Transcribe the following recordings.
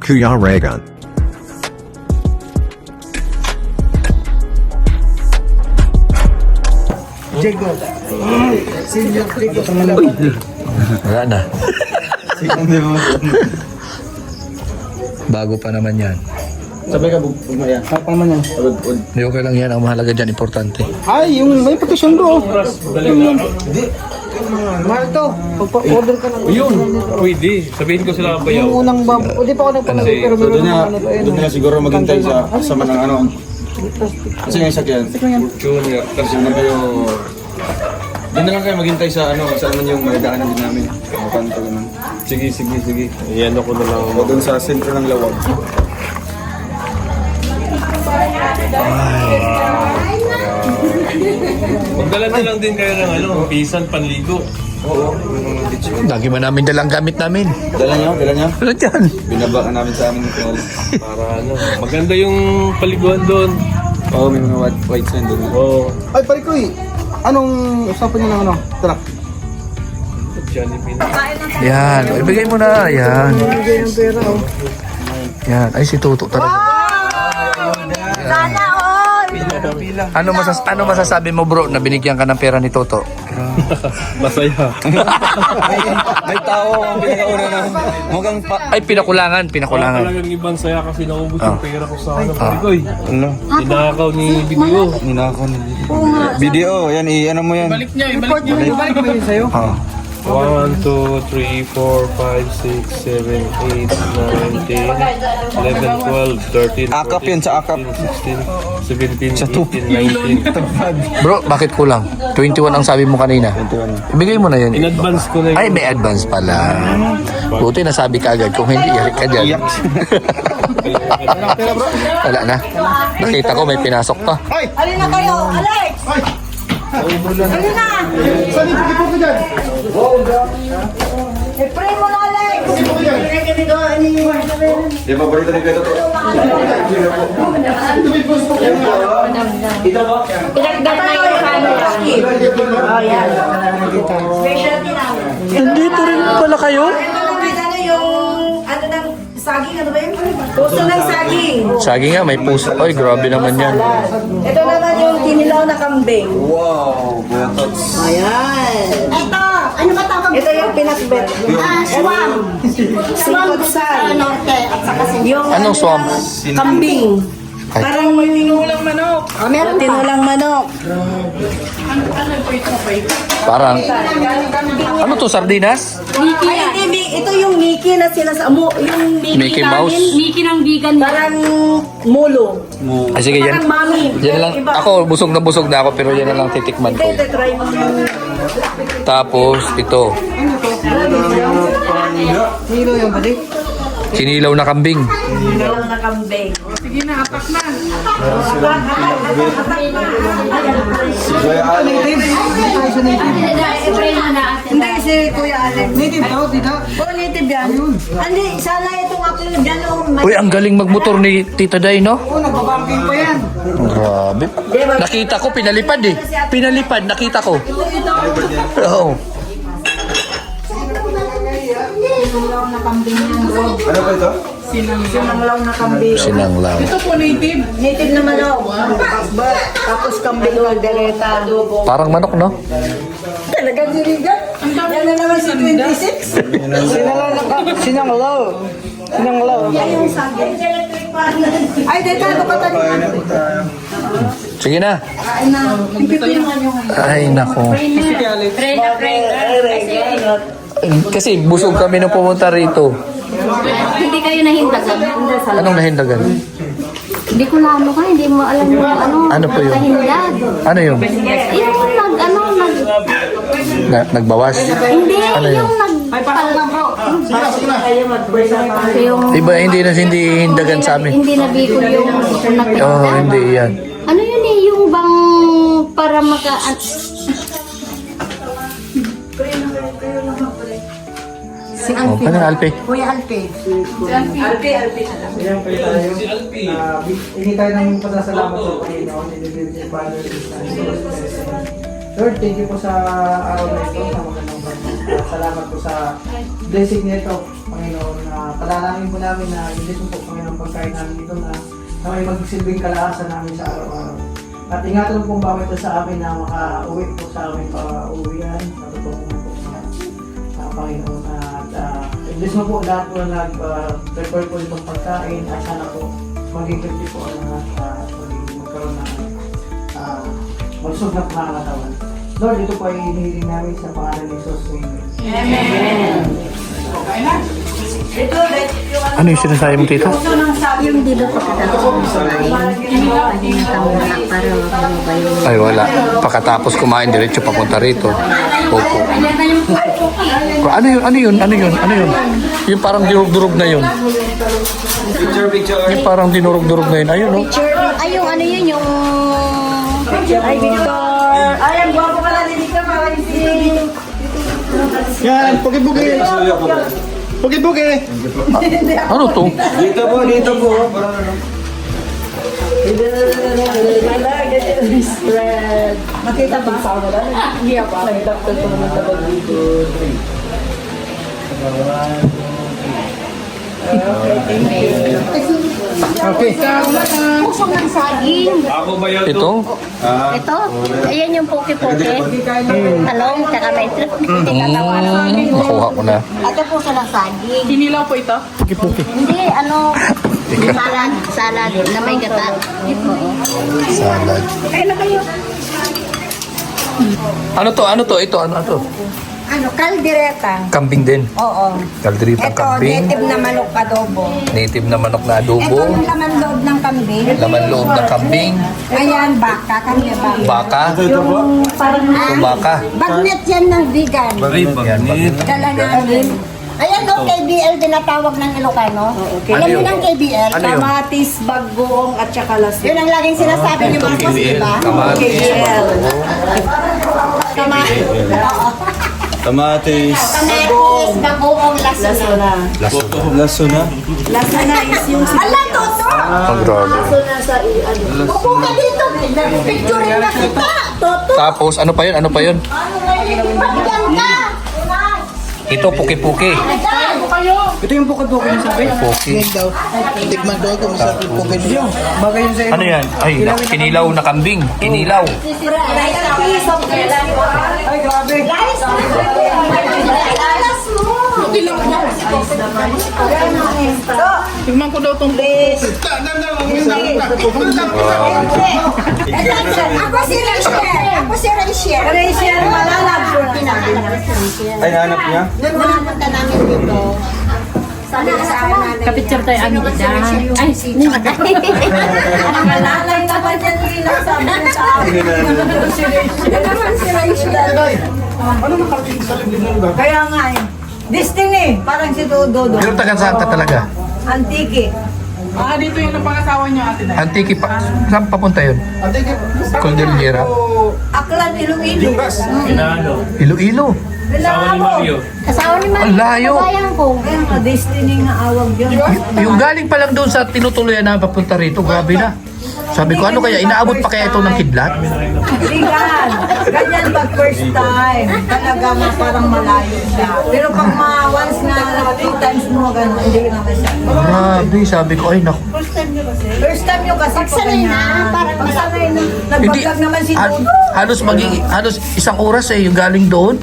Kuya Regan. Jego. Senior Jego. Wala na. Bago pa naman yan. Sabay ka, bugmaya. Ano pa naman yan? Hindi, okay lang yan. Ang mahalaga dyan, importante. Ay, yung may petition doon. Hindi. Mahal to. Pagpa-order ka ng... Yun, pwede. Sabihin ko sila ang bayaw. Yung unang bab... O di pa ako nagpapalagay pero meron naman ano pa yun. Doon na siguro maghintay sa manang ano. Kasi yung sakyan. Junior. Kasi na kayo... Doon na lang kayo maghintay sa ano, saan man yung magdaanan din namin. Makanto naman. Sige. Iyan ako na lang. O doon sa sentro ng Lawag. Magdala na lang din kayo ng ano, pisan panligo. Oo. Lagi ba namin dalang gamit namin? Dala niyo? Ano dyan? Binaba ka namin sa amin. Para ano, maganda yung paliguan doon. Oo, may mga white sand doon. Oo. Ay, pare ko eh. Anong usapan niyo ng ano? Tara. Jollibee. Yan. Ibigay mo na. Yan. Bigay ng pera oh. Yan. Ay, si Tuto talaga. Sana all! Ano masasabi mo, bro, na binigyan ka ng pera ni Toto? Masaya. May tao ang pinakauna na mukhang pa... Ay, pinakulangan. Talagang ibang saya kasi naubos yung pera ko sa ano. Parigoy. Ano? Tinakaw ni video. Ninako na video. Yan, ano mo yan? Report mo mo yun sa'yo. 1, 2, 3, 4, 5, 6, 7, 8, 9, 10, 11, 12, 13, Akap yun, sa akap. 16, 17, 18, 19. Bro, bakit kulang? 21 ang sabi mo kanina. 21. Ibigay mo na yun. In advance ko na yun. Ay, may advance pala. Buti nasabi ka agad. Kung hindi, yarik ka dyan. Wala na. Nakita ko may pinasok pa. Alin na kayo, Alex! Alin na! Saan yung pagkipot ko dyan? I-pray mo na, Alex! Di ba, balita ni Kuya Toto? Pinagdag na yung camera. Oh, yan. Specialty namin. Nandito rin pala kayo? Ito naman, ano yung, ano ng saging, ano ba yun? Puso ng saging. Sagi nga, may puso. Ay, grabe naman yan. Ito naman yung kinilaw na kambing. Wow, Kuya Tots. Ayan. Ito, ano ba tawag? Ito yung pinakbet. Swam. Singkotsan. Yung Anong swamp? kambing. Ay. Parang may tinulang manok. Ah, meron tinulang manok. Parang, ano to, sardinas? Ay, hindi, ito yung Mickey na sinasamo. Yung Mickey Mouse? Mickey ng vegan. Parang mulo. Ay, sige, yan. Parang mami. Yan na lang. Ako, busog na ako, pero yan na lang titikman ko. Ito, try mo. Tapos, ito. Hilo yung balik. Sinilaw na kambing. Tinulang na kambing. Kuya Ali. Hindi, si Kuya Alex. Native daw, dito. Oh, native yan. Hindi, sana itong upload dyan. Uy, ang galing magmotor ni Tita Day, no? Oo, nagbabanking pa yan. Grabe. Nakita ko, pinalipad eh. Pinalipad, nakita ko. Oo. Sinanglaw na kambing yan. Ano ba ito? Sinanglaw na kambing. Sinanglaw. Native na manok. Tapos kambing kaldereta. Parang manok, no? Talagang dirigan. Yan na naman si 26. Sinanglaw. Yan yung sabi. Ay, dito ano pa tayo? Sige na. Ay, nako. Pray na pray. Kasi busog kami nung pumunta rito. Hindi kayo nahindagan. Anong nahindagan? Hindi ko na ano ka, hindi mo alam yung ano. Ano po yun? Kahindag. Ano yun? Yung Nagbawas? hindi, Ano yun? yung yung, Iba, hindi hindagan sa amin. hindi nabikol yung Oo, hindi yan. ano yun eh, yung bang para maka, si Oh, paano na, Alpe? Kuya Alpe. Hindi tayo ng pasasalamat sa Panginoon. Lord, thank you po sa araw na ito. Sa magandang Salamat po sa blessing nito, Panginoon, na palalangin po namin na hindi po Panginoon pagkain namin dito na may magsilbing kalaasan namin sa araw-araw. At ingatan po bawat isa sa amin na makauwi po sa aming pauwian. Natutulungan po Panginoon. At bless mo po lahat po na nag-prepare po itong pagkain at sana po maging healthy po ang lahat at magkaroon ng magsug na pangangatawan. Lord, ito po ay hinihiling namin sa pangalan ni Jesus. Amen. Ano yung sinasabi mo, tito? Yung di ba pagkatapos kumain, pinatawala para mababa yung... Ay, wala. Pagkatapos kumain, diretso papunta rito. Opo. Ano yun? Ano yun? Ano yun? Ano yun? Yung parang dinurog-durog na yun. Picture. Yung parang dinurog-durog na yun. Ayun, no? Ay, yung ano yun, yung... Ay, Victor! Ay, ang gwapo ka na din ka, parang si... Yan, pugi-pugi! Pugi-pugi! Ano to? Dito po. Parang ano. Makita ba? Hindi ako. Nag-doctor ko naman tabag dito. Okay. Puso ng saging. Ako ba yun? Ito? Ito, ayan yung poke-poke. Talong, tsaka may trip. Nakuha ko na. Ito puso ng saging. Kinilaw po ito? Puki-puki. Hindi, ano, salad na may gata. Oo. Salad. Kaya na kayo. Ano to? Ano to? Ito, ano to? Ano, kaldereta. Kambing din. Oo. Kalderitang Ito, kambing. native na manok adobo. Native na manok na Ito, adobo. ang laman loob ng kambing. Laman loob ng kambing. Ayan, baka, kanila ba? Baka. Yung parang Ito baka. bagnet yan ng vegan. Yan, Dala namin. Ayan daw, KBL tinatawag ng Ilocano. Alam Ano mo yun? ng KBL? Ano yun? Kamatis, bagoong at saka lasik. Yun ang laging sinasabi ni Marcos, KBL. di ba? Kamatis. KBL. Kamatis, Kamatis. bagoong lasuna. Laso na. Lasa na is yung Ala, Toto! Ang grabe. Upo ka dito! Picture na kita! Toto! Tapos, ano pa yun? Ano pa yun? Pagyan ka! Ito, puki-puki. Ito yung puki-puki na sabi. Puki. daw. Tikman daw kung sa puki niyo. Bagay yun sa Ano yan? Ay, kinilaw na kambing. Kinilaw. Ay, grabe. tignan ko daw itong Ako si Rachel. Rachel, malalab ko na. Ay, nahanap niya? Nagpunta namin dito. Sabi na sa akin namin. kapicture tayo ang ida. Ay, Ang malalay naman yan nila. Sabi na sa akin. Yan naman si Rachel. Ano nakarating sa libing ng lugar? Kaya nga eh. Destiny, parang si Dodo. Pero taga saan ka talaga? Antiki. dito yung napangasawa niyo ate na. Antiki pa. Saan papunta yun? Ate, Cordillera. Aklan Iloilo. Iloilo. Kasawa ni Ang layo. Kabayan ko. Kaya nga, Destiny nga awag yun. Yung galing pa lang doon sa tinutuluyan na papunta rito, grabe na. Sabi ko, ano kaya, inaabot pa kaya ito ng kidlat? Ligan. Ganyan pag first time. Talaga nga parang malayo siya. Pero pag once na 2 times mo gano'n, hindi naman siya. Grabe, sabi ko, ay naku. First time nyo kasi po ganyan. Parang masanay na. Nagbagag naman si Dodo. Halos isang oras yung galing doon.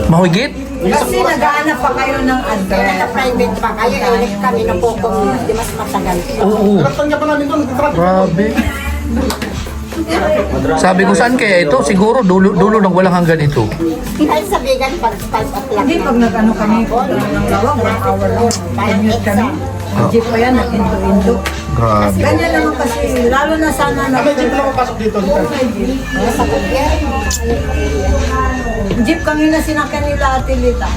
Mahigit. Kasi naghahanap pa kayo ng address. Naka-private pa kayo. Kami na po kung di mas matagal. Oo. Tanya pa namin doon. Grabe. Sabi ko, saan kaya ito? Siguro dulo nang walang hanggan ito. Kahit sa vegan, pag 5 o'clock. Hindi, pag nag-ano kami, ng lawag, 1 hour lang. Commute kami. Jeep pa yan, nag-indo-indo. Grabe. Ganyan naman kasi, lalo na sana na May jeep lang papasok dito. sa Kubyay. Jeep kami na sinakyan nila Ate Lita.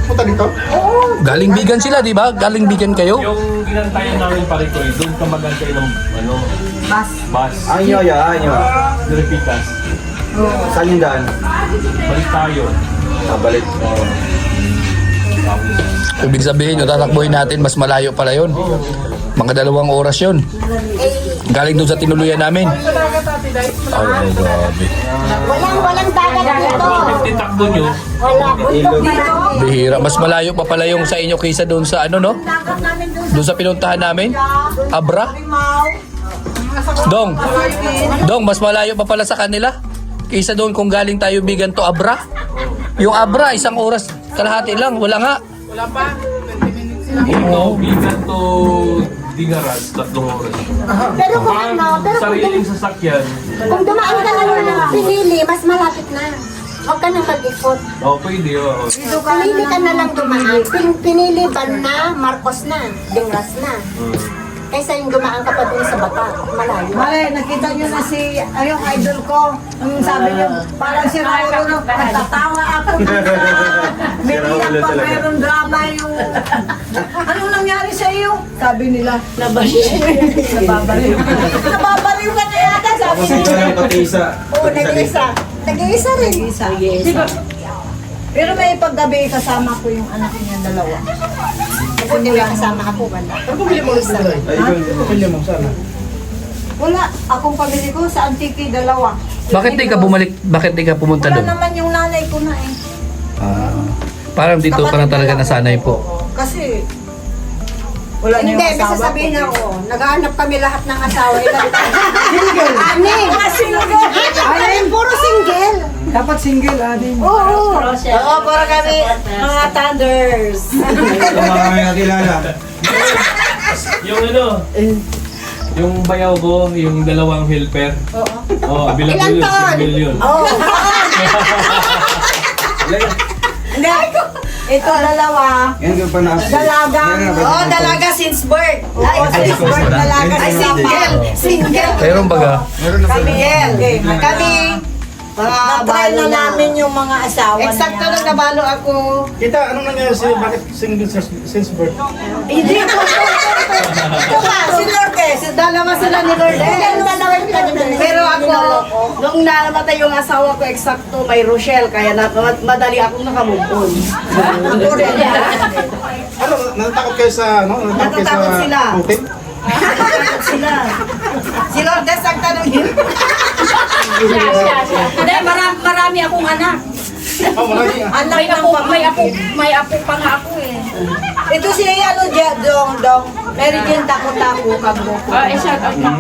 Punta dito. Galing bigan sila, di ba? Galing bigan kayo? Yung ginantayan namin pa rito, doon ka magantay ng bus. Anyo, anyo. Repitas. Saan yung daan? Balik tayo. Balik. Ibig sabihin, yung tatakbuhin natin, mas malayo pala yun. Mga 2 oras yun. Galing doon sa tinuluyan namin. Ay, grabe. Walang dagat dito. Titakbo nyo. Wala, bundok dito. Bihira. Mas malayo pa pala yung sa inyo kaysa doon sa ano, no? Doon sa pinuntahan namin. Abra. Dong, mas malayo pa pala sa kanila. Kaysa doon kung galing tayo bigan to Abra. Yung Abra, 1 oras kalahati lang. Wala nga. Wala pa. 20 minutes lang. Ito, bigat to Digaras, 3 oras. Pero kung ano, pero Sariling sasakyan. kung dumaan ka lang ng pinili, mas malapit na. Huwag ka nang mag-ikot. Pwede, oo. Pinili ka na lang dumaan. Pinili ba na, Marcos na, Dingras na. Kaysa yung dumaan ka pa dun sa Bata, malayo. Mali, nakita nyo na si, yung idol ko. Ang sabi niyo, parang si Raulo, nagtatawa ako. Biniyak pa, mayroong drama yung... Anong nangyari sa iyo? Sabi nila, nababaliw. Nababaliw ka na yata, sabi Tapos ito lang pag-isa. Oo, nag-iisa. Nag-iisa rin. Diba? Pero may paggabi kasama ko yung anak niya 2. Kasi hindi may kasama ako, wala. Wala, akong pamilya ko sa Antique 2. Bakit di ka bumalik? Bakit di ka pumunta Wala doon? naman yung nanay ko na eh. Parang dito ka na talaga nasanay po. Kasi wala niyo Hindi, may asawa sasabihin ko. ako, naghahanap kami lahat ng asawa. Ilan single. Ani. Ay, puro single. Dapat single, Adin. Oo. Oo, para kami mga thunders. Ito marami nakilala. Yung ano, yung bayaw ko, yung 2 helper. Oo. Bilang Ilan yun, taon? single yun. Oo. Hindi. Ito 2. Yan ka pa na. Dalaga. Oo, dalaga since birth. Ay, since birth dalaga. Ay, single. Single. Meron baga? Kami. Kami. Na-try na namin yung mga asawa niya. Eksakto na nabalo ako. Kita, anong nangyari sa'yo? Bakit single since birth? Hindi ko. Si Lourdes. Dalawa sila ni Lourdes. Pero ako, nung namatay yung asawa ko, eksakto may Rochelle. Kaya madali akong nakamove on. Ano, natatakot kayo sa, ano? Natatakot sila. putik? Sila. Si Lourdes ang tanongin. Hindi, marami akong anak. Oh, marami nga. Anak May ng apo, pamilya. may apo pa nga ako eh. Ito si Dong. Mary Jane Tako-Tako kagbo ko. Shout out na.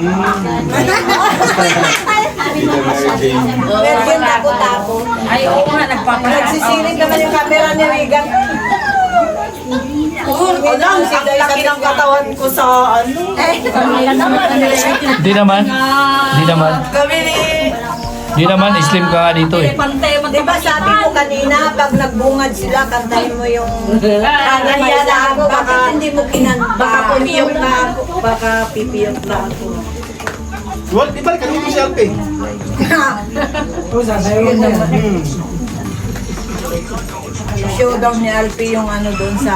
Dito Mary Jane. Mary Jane Tako-Tako. Ay, oo nga, nagpapashout Nagsisiling naman yung camera ni Regan. Alam, si laki ng katawan ko sa ano. Di naman. Di naman. Kami ni... Di naman, slim ka nga dito eh. Di ba sabi ko kanina, pag nagbungad sila, kantahin mo yung... Nahiya na ako, bakit hindi mo kinanta? Baka pipiyok na ako. Baka pipiyok na ako. Well, di ba, kanina si Alpe? Oo, sasayaw niya. Show daw ni Alpi yung ano doon sa...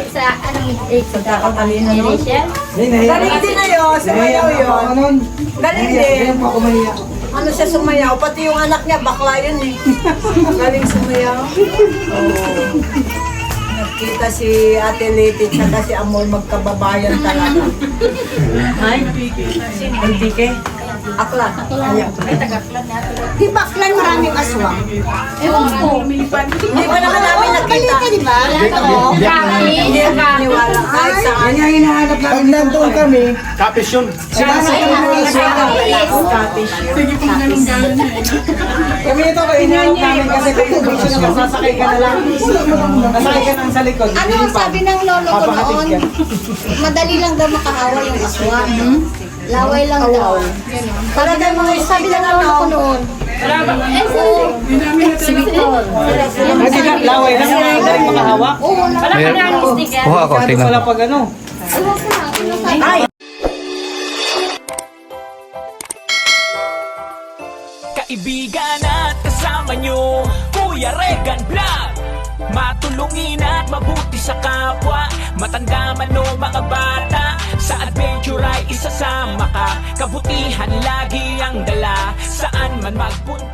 Sa anong Pagkakatalino nun. Rachel? Galing din na yun, sumayaw yun. Galing din. Ako mahiya. Ano siya sumayaw? Pati yung anak niya, bakla yun eh. Galing sumayaw. Oh. Nakita si Ate Leti at si Amor magkababayan talaga. Ay? Antike? Aklan. Di ba Aklan maraming aswang? Ewan ko. Hindi ba naman namin nakita? Ka, di ba? Hindi ako naniwala. Kahit saan. Yan yung hinahanap namin. Pag nandoon kami, kapis yun. Sinasakay namin yung Scottish. Kami ito, hinahanap namin kasi kung gusto na masasakay ka na lang. Masakay ka lang sa likod. Ano ang sabi ng lolo ko noon? Madali lang daw makahawa yung aswang. Laway lang daw. Para daw mga sabi ng lolo ko noon. Si Victor. Laway lang ang makahawak. Oo, Kuha ako, tingnan ko. Pag ano. Kaibigan at kasama nyo, Kuya Regan Vlog. Matulungin at mabuti sa kapwa, matanda man o mga bata. Sa adventure ay isasama ka, kabutihan lagi ang dala. Saan man magpunta